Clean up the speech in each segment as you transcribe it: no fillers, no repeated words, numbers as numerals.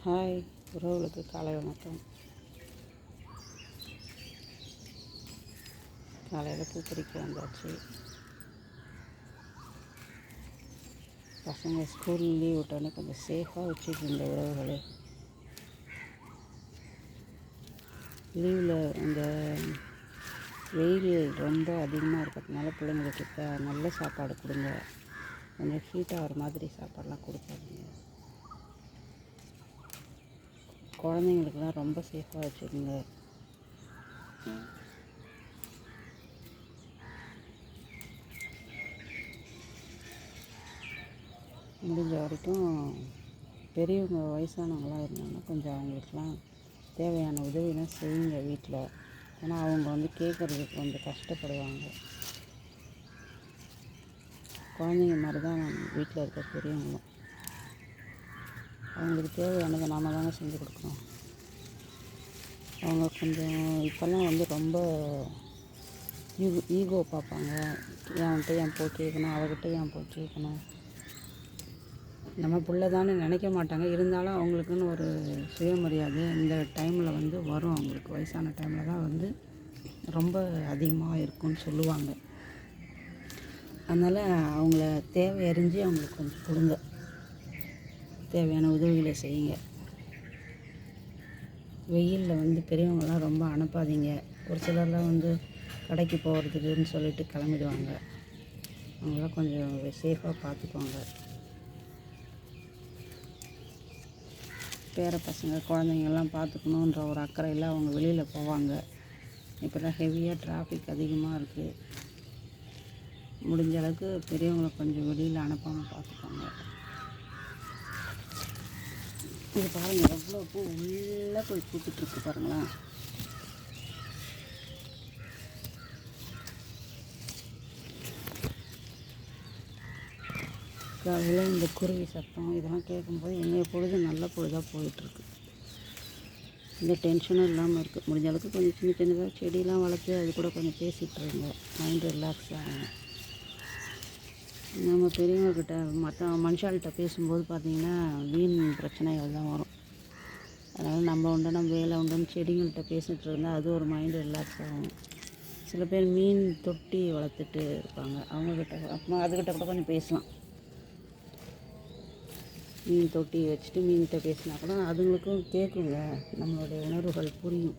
Hi உறவுகளுக்கு காலை வணக்கம். காலையில் பூ பறிக்க வந்தாச்சு. பசங்க ஸ்கூல் லீவ் விட்டோன்னே கொஞ்சம் சேஃபாக வச்சுட்டு இருந்த உறவுகளே, லீவில் இந்த வெயில் ரொம்ப அதிகமாக இருக்கிறதுனால பிள்ளைங்களுக்கு நல்ல சாப்பாடு கொடுங்க. கொஞ்சம் ஹீட்டாக வர மாதிரி சாப்பாடெலாம் கொடுக்காதீங்க. குழந்தைங்களுக்குலாம் ரொம்ப சேஃபாக வச்சுருங்க. முடிஞ்ச வரைக்கும் பெரியவங்க வயசானவங்களாம் இருந்தாங்கன்னா கொஞ்சம் அவங்களுக்குலாம் தேவையான உதவிலாம் செய்யுங்க வீட்டில். ஏன்னா அவங்க கேட்குறதுக்கு கொஞ்சம் கஷ்டப்படுவாங்க. குழந்தைங்க மாதிரி தான் வீட்டில் இருக்க பெரியவங்களும். அவங்களுக்கு தேவையானதை நாம் தானே செஞ்சு கொடுக்கணும். அவங்க கொஞ்சம் இப்போல்லாம் ரொம்ப ஈகோ பார்ப்பாங்க. அவன்கிட்ட ஏன் போய் கேட்கணும், அவகிட்ட ஏன் போய் கேட்கணும். நம்ம பிள்ளை தானே நினைக்க மாட்டாங்க. இருந்தாலும் அவங்களுக்குன்னு ஒரு சுயமரியாதை இந்த டைமில் வரும். அவங்களுக்கு வயசான டைமில் தான் ரொம்ப அதிகமாக இருக்கும்னு சொல்லுவாங்க. அதனால் அவங்கள தேவை அறிஞ்சு அவங்களுக்கு கொஞ்சம் கொடுங்க. தேவையான உதவிகளை செய்யுங்க. வெயிலில் பெரியவங்களாம் ரொம்ப அனுப்பாதீங்க. ஒரு சிலர்லாம் கடைக்கு போகிறதுக்குன்னு சொல்லிட்டு கிளம்பிடுவாங்க. அவங்களாம் கொஞ்சம் சேஃபாக பார்த்துக்குவாங்க. பேர பசங்க குழந்தைங்கள்லாம் பார்த்துக்கணுன்ற ஒரு அக்கறையில் அவங்க வெளியில் போவாங்க. இப்போல்லாம் ஹெவியாக டிராஃபிக் அதிகமாக இருக்குது. முடிஞ்ச அளவுக்கு பெரியவங்களை கொஞ்சம் வெளியில் அனுப்பாமல் பார்த்துக்கோங்க. இது பாருங்கள், எவ்வளோ பூ உள்ளே போய் பூத்துட்ருக்கு பாருங்களேன். காலையில் இந்த குருவி சத்தம் இதெல்லாம் கேட்கும்போது எங்கள் பொழுது நல்ல பொழுதாக போயிட்டுருக்கு. இந்த டென்ஷனும் இல்லாமல் இருக்குது. முடிஞ்ச அளவுக்கு கொஞ்சம் சின்ன சின்னதாக செடியெலாம் வளர்த்து அது கூட கொஞ்சம் பேசிகிட்ருங்க. மைண்ட் ரிலாக்ஸ் ஆகும். நம்ம பெரியவங்கக்கிட்ட மற்ற மனுஷாள்கிட்ட பேசும்போது பார்த்திங்கன்னா வீண் பிரச்சனைகள் தான் வரும். அதனால் நம்ம வேலை உண்டுன்னு செடிங்கள்கிட்ட பேசிகிட்டு இருந்தால் அது ஒரு மைண்டு ரிலாக்ஸ் ஆகும். சில பேர் மீன் தொட்டி வளர்த்துட்டு இருப்பாங்க. அவங்கக்கிட்ட அதுக்கிட்ட கூட கொஞ்சம் பேசலாம். மீன் தொட்டி வச்சுட்டு மீன்கிட்ட பேசினா கூட அதுங்களுக்கும் கேட்குங்க. நம்மளுடைய உணர்வுகள் புரியும்.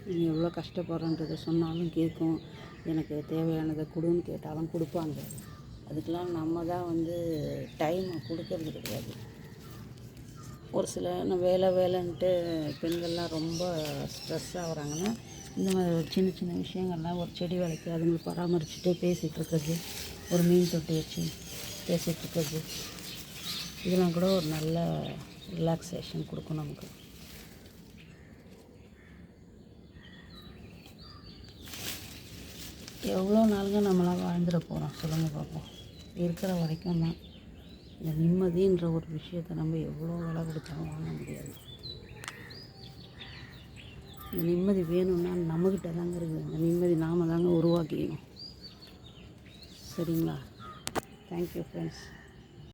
நீ எவ்வளோ கஷ்டப்படுறன்றதை சொன்னாலும் கேட்கும். எனக்கு தேவையானதை கொடுன்னு கேட்டாலும் கொடுப்பாங்க. அதுக்கெலாம் நம்ம தான் டைமை கொடுக்கறது கிடையாது. ஒரு சில வேலைன்ட்டு பெண்கள்லாம் ரொம்ப ஸ்ட்ரெஸ் ஆகுறாங்கன்னா இந்த மாதிரி சின்ன சின்ன விஷயங்கள்லாம் ஒரு செடி வளர்த்து அதுங்களை பராமரிச்சுட்டு பேசிகிட்டு இருக்கிறது, ஒரு மீன் தொட்டி வச்சு பேசிகிட்டு இருக்கிறது, இதெல்லாம் கூட ஒரு நல்ல ரிலாக்ஸேஷன் கொடுக்கும் நமக்கு. எவ்வளோ நாளுங்க நம்மளாம் வாழ்ந்துட போகிறோம் சொல்லுங்கள் பார்ப்போம். இருக்கிற வரைக்கும் தான் இந்த நிம்மதின்ற ஒரு விஷயத்தை நம்ம எவ்வளோ விலை கொடுத்தாலும் வாங்க முடியாது. இந்த நிம்மதி வேணும்னா நம்மக்கிட்ட தாங்க இருக்குது. இந்த நிம்மதி நாம் தாங்க உருவாக்கிக்கணும். சரிங்களா? Thank you friends.